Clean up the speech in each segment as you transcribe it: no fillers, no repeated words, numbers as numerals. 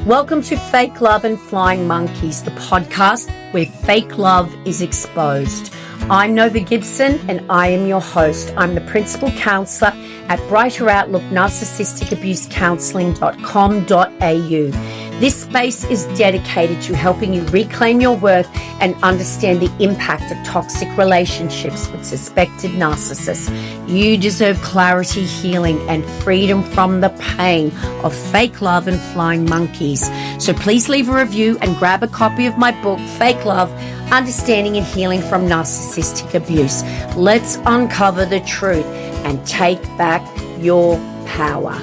Welcome to Fake Love and Flying Monkeys, the podcast where fake love is exposed. I'm Nova Gibson and I am your host. I'm the principal counsellor at Brighter Outlook Narcissistic Abuse Counselling.com.au. This space is dedicated to helping you reclaim your worth and understand the impact of toxic relationships with suspected narcissists. You deserve clarity, healing, and freedom from the pain of fake love and flying monkeys. So please leave a review and grab a copy of my book, Fake Love, Understanding and Healing from Narcissistic Abuse. Let's uncover the truth and take back your power.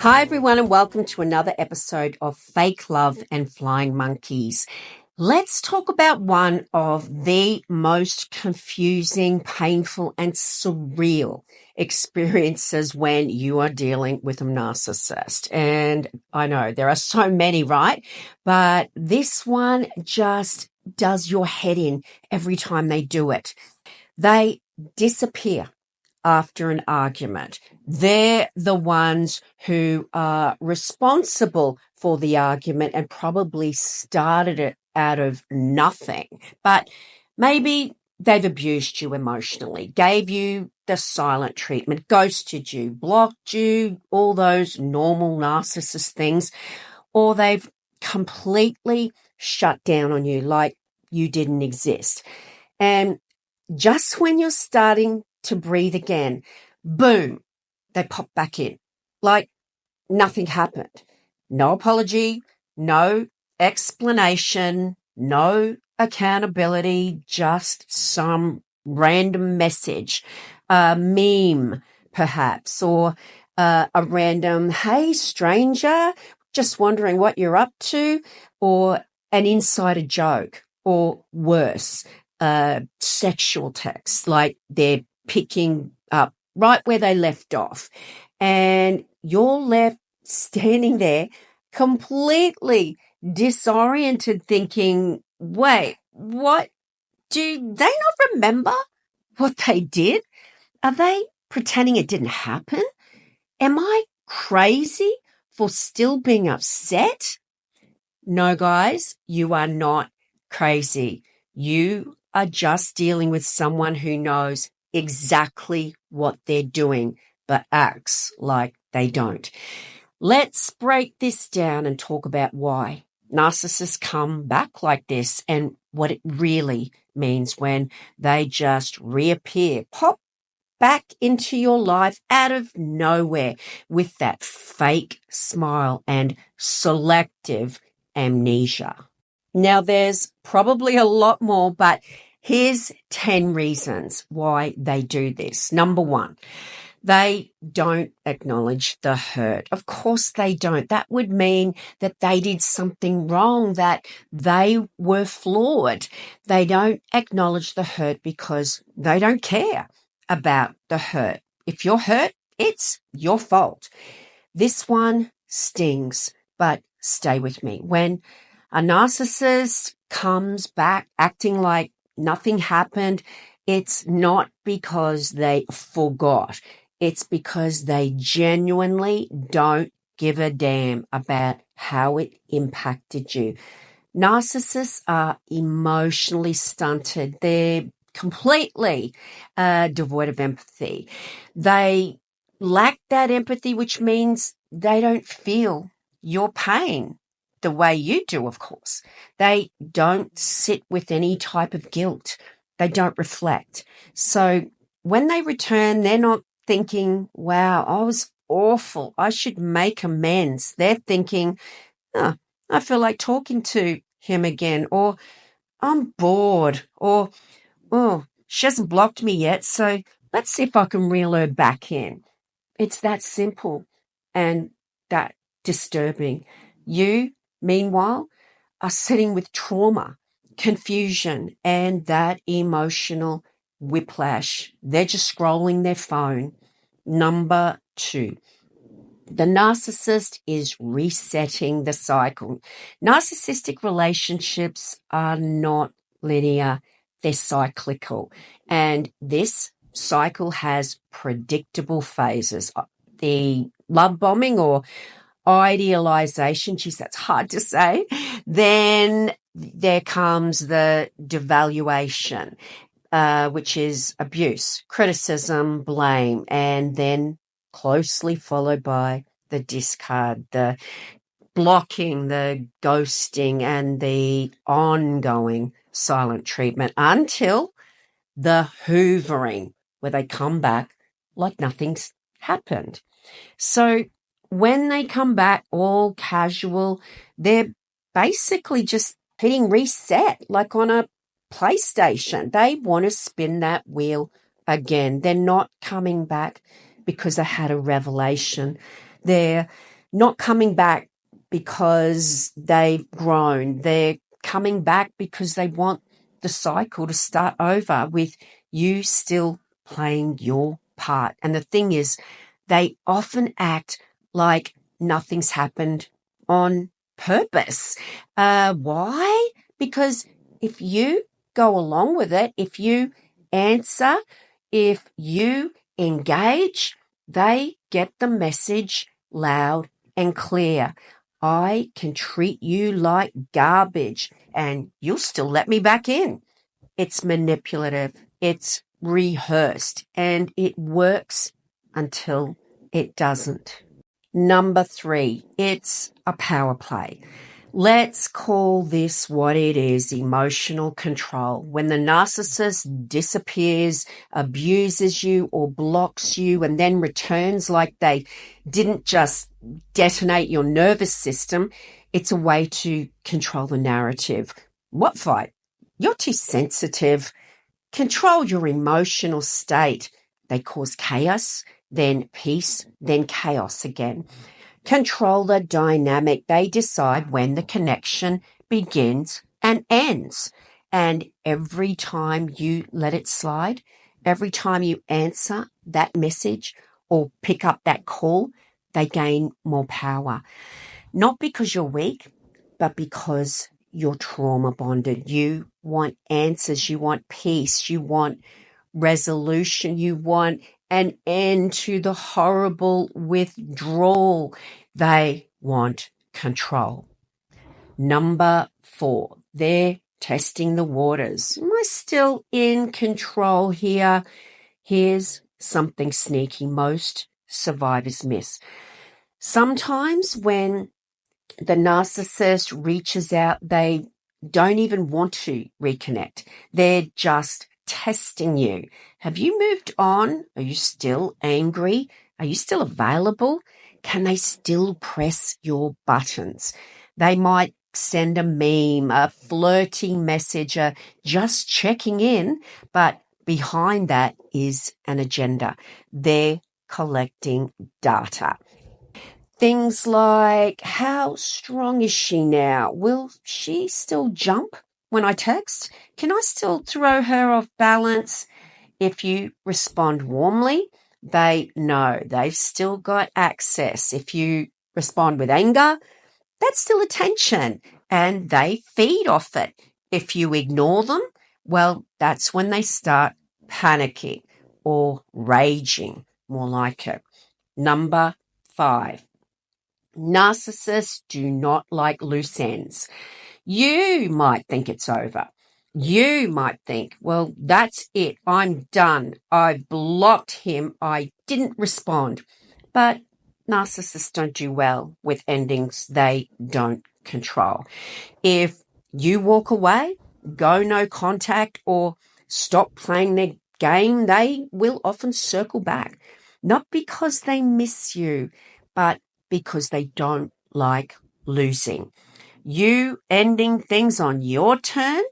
Hi, everyone, and welcome to another episode of Fake Love and Flying Monkeys. Let's talk about one of the most confusing, painful, and surreal experiences when you are dealing with a narcissist. And I know there are so many, right? But this one just does your head in every time they do it. They disappear after an argument. They're the ones who are responsible for the argument and probably started it out of nothing. But maybe they've abused you emotionally, gave you the silent treatment, ghosted you, blocked you, all those normal narcissist things, or they've completely shut down on you like you didn't exist. And just when you're starting to breathe again, boom, they pop back in like nothing happened. No apology, no explanation, no accountability, just some random message, a meme perhaps, or a random, hey, stranger, just wondering what you're up to, or an insider joke, or worse, sexual text, like they're picking up right where they left off. And you're left standing there completely disoriented thinking, wait, what? Do they not remember what they did? Are they pretending it didn't happen? Am I crazy for still being upset? No, guys, you are not crazy. You are just dealing with someone who knows exactly what they're doing, but acts like they don't. Let's break this down and talk about why narcissists come back like this and what it really means when they just reappear, pop back into your life out of nowhere with that fake smile and selective amnesia. Now, there's probably a lot more, but here's 10 reasons why they do this. Number one, they don't acknowledge the hurt. Of course they don't. That would mean that they did something wrong, that they were flawed. They don't acknowledge the hurt because they don't care about the hurt. If you're hurt, it's your fault. This one stings, but stay with me. When a narcissist comes back acting like nothing happened, it's not because they forgot. It's because they genuinely don't give a damn about how it impacted you. Narcissists are emotionally stunted. They're completely devoid of empathy. They lack that empathy, which means they don't feel your pain the way you do, of course. They don't sit with any type of guilt. They don't reflect. So when they return, they're not thinking, wow, I was awful, I should make amends. They're thinking, oh, I feel like talking to him again, or I'm bored, or, oh, she hasn't blocked me yet, so let's see if I can reel her back in. It's that simple and that disturbing. You, meanwhile, are sitting with trauma, confusion, and that emotional whiplash. They're just scrolling their phone. Number two, the narcissist is resetting the cycle. Narcissistic relationships are not linear, they're cyclical. And this cycle has predictable phases. the love bombing or idealization, geez, that's hard to say, then there comes the devaluation, which is abuse, criticism, blame, and then closely followed by the discard, the blocking, the ghosting, and the ongoing silent treatment until the hoovering, where they come back like nothing's happened. So when they come back all casual, they're basically just hitting reset like on a PlayStation. They want to spin that wheel again. They're not coming back because they had a revelation. They're not coming back because they've grown. They're coming back because they want the cycle to start over with you still playing your part. And the thing is, they often act like nothing's happened on purpose. Why? Because if you go along with it, if you answer, if you engage, they get the message loud and clear. I can treat you like garbage and you'll still let me back in. It's manipulative. It's rehearsed and it works until it doesn't. Number 3, it's a power play. Let's call this what it is, emotional control. When the narcissist disappears, abuses you or blocks you and then returns like they didn't just detonate your nervous system, it's a way to control the narrative. What fight? You're too sensitive. Control your emotional state. They cause chaos, then peace, then chaos again. Control the dynamic. They decide when the connection begins and ends. And every time you let it slide, every time you answer that message or pick up that call, they gain more power. Not because you're weak, but because you're trauma bonded. You want answers. You want peace. You want resolution. You want an end to the horrible withdrawal. They want control. Number 4, they're testing the waters. Am I still in control here? Here's something sneaky most survivors miss. Sometimes when the narcissist reaches out, they don't even want to reconnect. They're just testing you. Have you moved on? Are you still angry? Are you still available? Can they still press your buttons? They might send a meme, a flirty message, just checking in, but behind that is an agenda. They're collecting data. Things like, how strong is she now? Will she still jump when I text? Can I still throw her off balance? If you respond warmly, they know they've still got access. If you respond with anger, that's still attention and they feed off it. If you ignore them, well, that's when they start panicking or raging, more like it. Number 5. Narcissists do not like loose ends. You might think it's over. You might think, well, that's it. I'm done. I've blocked him. I didn't respond. But narcissists don't do well with endings they don't control. If you walk away, go no contact, or stop playing their game, they will often circle back. Not because they miss you, but because they don't like losing. You ending things on your turn,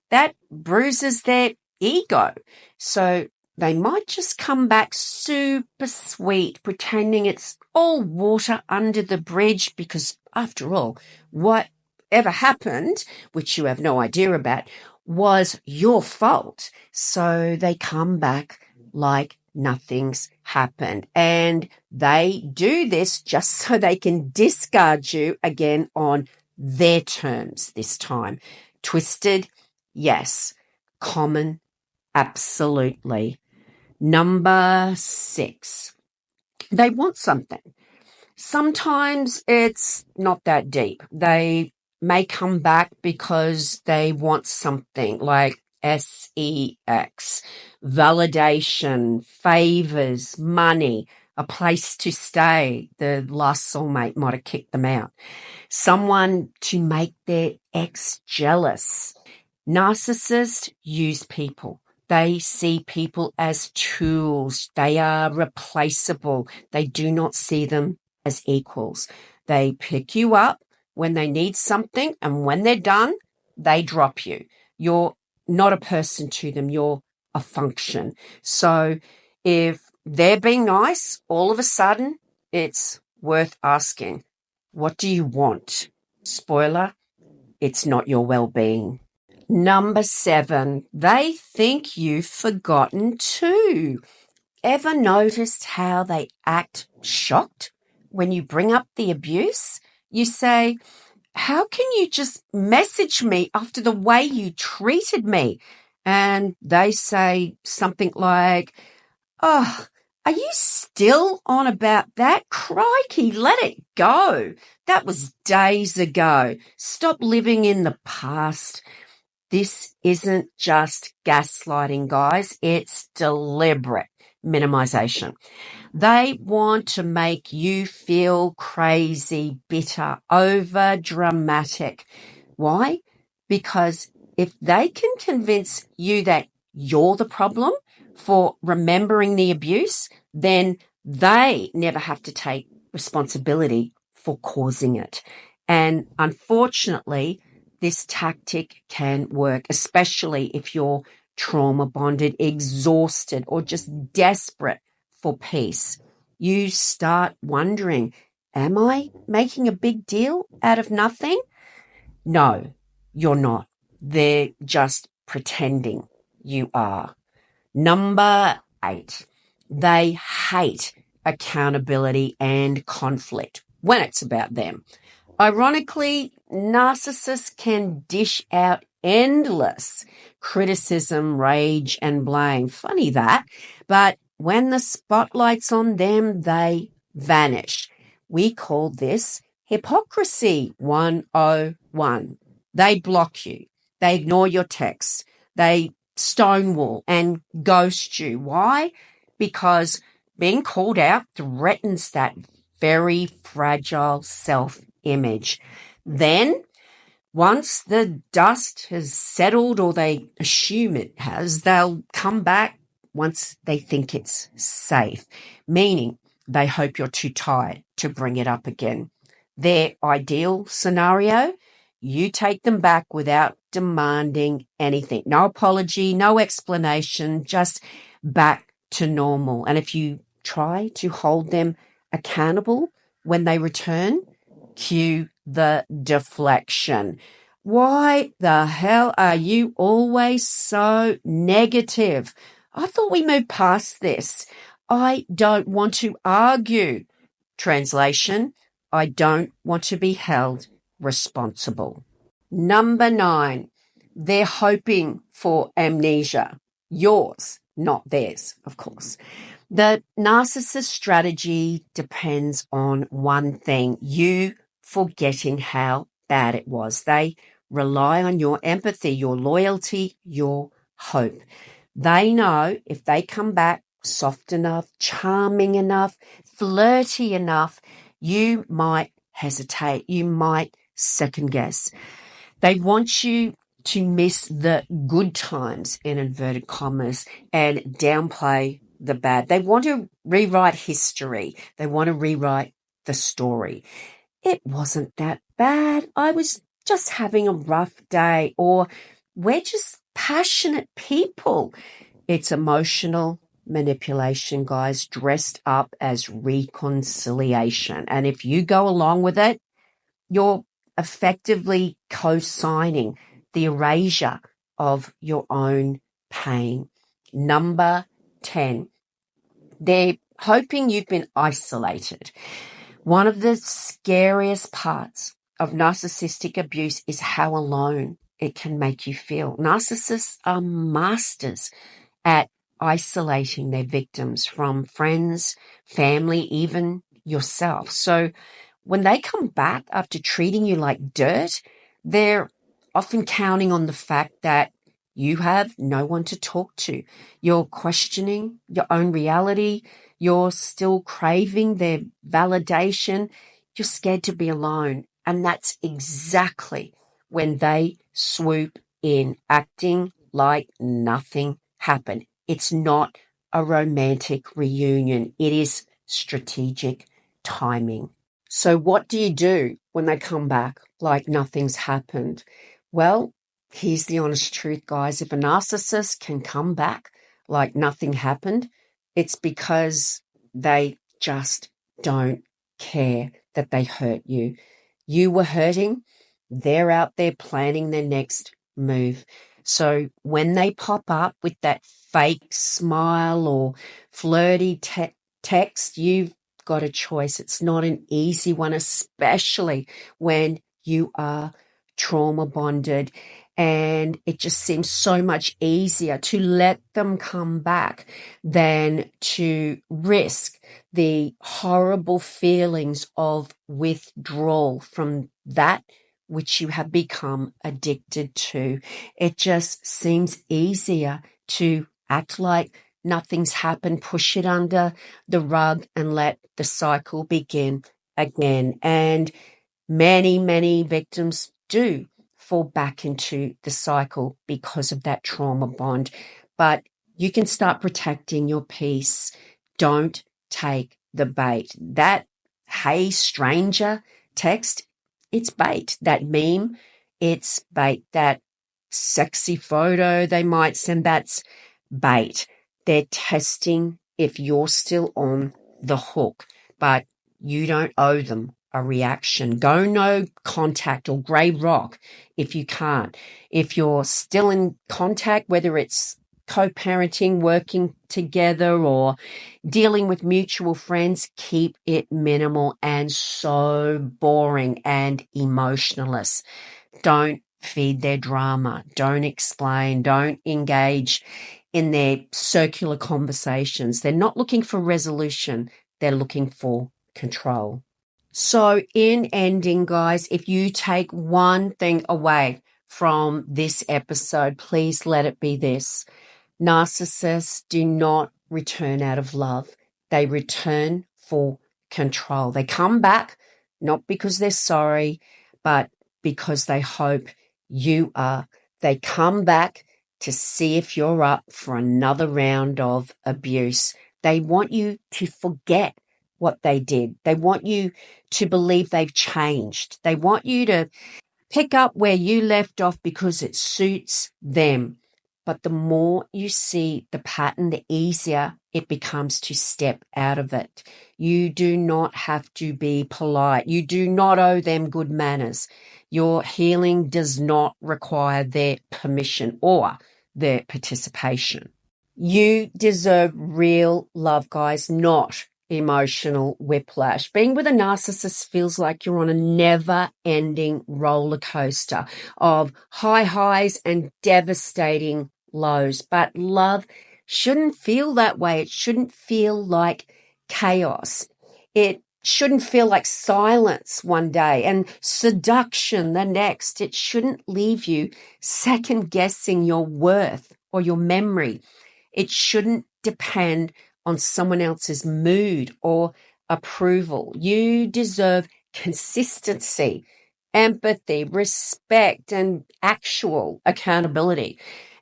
that bruises their ego. So they might just come back super sweet, pretending it's all water under the bridge because, after all, whatever happened, which you have no idea about, was your fault. So they come back like nothing's happened. And they do this just so they can discard you again on their terms this time. Twisted? Yes. Common? Absolutely. Number 6. They want something. Sometimes it's not that deep. They may come back because they want something like sex, validation, favors, money, a place to stay. The last soulmate might have kicked them out. Someone to make their ex jealous. Narcissists use people. They see people as tools. They are replaceable. They do not see them as equals. They pick you up when they need something, and when they're done, they drop you. You're not a person to them. You're a function. So if they're being nice, all of a sudden, it's worth asking, what do you want? Spoiler, it's not your well-being. Number 7, they think you've forgotten too. Ever noticed how they act shocked when you bring up the abuse? You say, how can you just message me after the way you treated me? And they say something like, oh, are you still on about that? Crikey, let it go. That was days ago. Stop living in the past. This isn't just gaslighting, guys. It's deliberate minimization. They want to make you feel crazy, bitter, over dramatic. Why? Because if they can convince you that you're the problem for remembering the abuse, then they never have to take responsibility for causing it. And unfortunately, this tactic can work, especially if you're trauma bonded, exhausted, or just desperate for peace. You start wondering, am I making a big deal out of nothing? No, you're not. They're just pretending you are. Number 8, they hate accountability and conflict when it's about them. Ironically, narcissists can dish out endless criticism, rage, and blame. Funny that. But when the spotlight's on them, they vanish. We call this hypocrisy 101. They block you. They ignore your texts. They stonewall and ghost you. Why? Because being called out threatens that very fragile self-image. Then, once the dust has settled, or they assume it has, they'll come back once they think it's safe, meaning they hope you're too tired to bring it up again. Their ideal scenario, you take them back without demanding anything. No apology, no explanation, just back to normal. And if you try to hold them accountable when they return, cue the deflection. Why the hell are you always so negative? I thought we moved past this. I don't want to argue. Translation, I don't want to be held responsible. Number 9, they're hoping for amnesia. Yours, not theirs, of course. The narcissist strategy depends on one thing, you forgetting how bad it was. They rely on your empathy, your loyalty, your hope. They know if they come back soft enough, charming enough, flirty enough, you might hesitate, you might second guess. They want you to miss the good times, in inverted commas, and downplay the bad. They want to rewrite history. They want to rewrite the story. It wasn't that bad. I was just having a rough day, or we're just passionate people. It's emotional manipulation, guys, dressed up as reconciliation. And if you go along with it, you're effectively co-signing the erasure of your own pain. Number 10, they're hoping you've been isolated. One of the scariest parts of narcissistic abuse is how alone it can make you feel. Narcissists are masters at isolating their victims from friends, family, even yourself. So when they come back after treating you like dirt, they're often counting on the fact that you have no one to talk to. You're questioning your own reality. You're still craving their validation. You're scared to be alone. And that's exactly when they swoop in, acting like nothing happened. It's not a romantic reunion. It is strategic timing. So what do you do when they come back like nothing's happened? Well, here's the honest truth, guys. If a narcissist can come back like nothing happened, it's because they just don't care that they hurt you. You were hurting. They're out there planning their next move. So when they pop up with that fake smile or flirty text, you've got a choice. It's not an easy one, especially when you are trauma bonded. And it just seems so much easier to let them come back than to risk the horrible feelings of withdrawal from that which you have become addicted to. It just seems easier to act like nothing's happened, push it under the rug and let the cycle begin again. And many, many victims do fall back into the cycle because of that trauma bond. But you can start protecting your peace. Don't take the bait. That "hey stranger" text, it's bait. That meme, it's bait. That sexy photo they might send, that's bait. They're testing if you're still on the hook, but you don't owe them a reaction. Go no contact or grey rock if you can't. If you're still in contact, whether it's co-parenting, working together, or dealing with mutual friends, keep it minimal and so boring and emotionless. Don't feed their drama. Don't explain. Don't engage in their circular conversations. They're not looking for resolution. They're looking for control. So in ending, guys, if you take one thing away from this episode, please let it be this. Narcissists do not return out of love. They return for control. They come back not because they're sorry, but because they hope you are. They come back to see if you're up for another round of abuse. They want you to forget what they did. They want you to believe they've changed. They want you to pick up where you left off because it suits them. But the more you see the pattern, the easier it becomes to step out of it. You do not have to be polite. You do not owe them good manners. Your healing does not require their permission or their participation. You deserve real love, guys, not emotional whiplash. Being with a narcissist feels like you're on a never-ending roller coaster of high highs and devastating lows. But love shouldn't feel that way. It shouldn't feel like chaos. It shouldn't feel like silence one day and seduction the next. It shouldn't leave you second-guessing your worth or your memory. It shouldn't depend on someone else's mood or approval. You deserve consistency, empathy, respect, and actual accountability.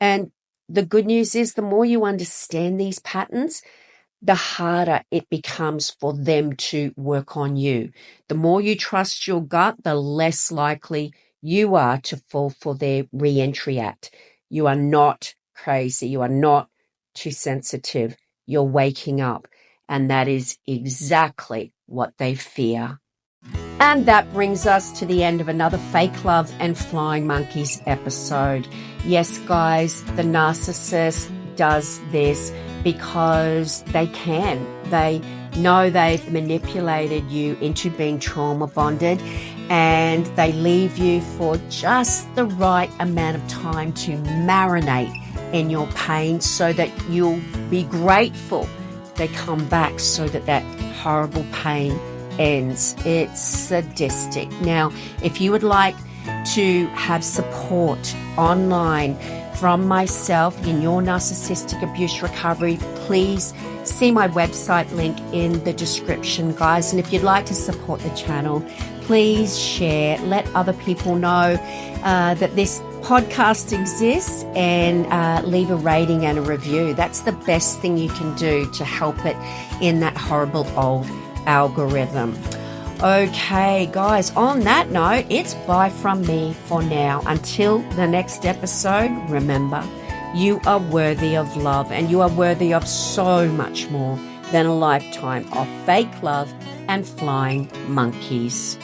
And the good news is the more you understand these patterns, the harder it becomes for them to work on you. The more you trust your gut, the less likely you are to fall for their re-entry act. You are not crazy. You are not too sensitive. You're waking up, and that is exactly what they fear. And that brings us to the end of another Fake Love and Flying Monkeys episode. Yes, guys, the narcissist does this because they can. They know they've manipulated you into being trauma bonded, and they leave you for just the right amount of time to marinate in your pain so that you'll be grateful they come back so that that horrible pain ends. It's sadistic. Now, if you would like to have support online from myself in your narcissistic abuse recovery, please see my website link in the description, guys. And if you'd like to support the channel, please share, let other people know that this podcast exists, and leave a rating and a review. That's the best thing you can do to help it in that horrible old algorithm. Okay, guys, on that note, it's bye from me for now. Until the next episode, remember, you are worthy of love, and you are worthy of so much more than a lifetime of fake love and flying monkeys.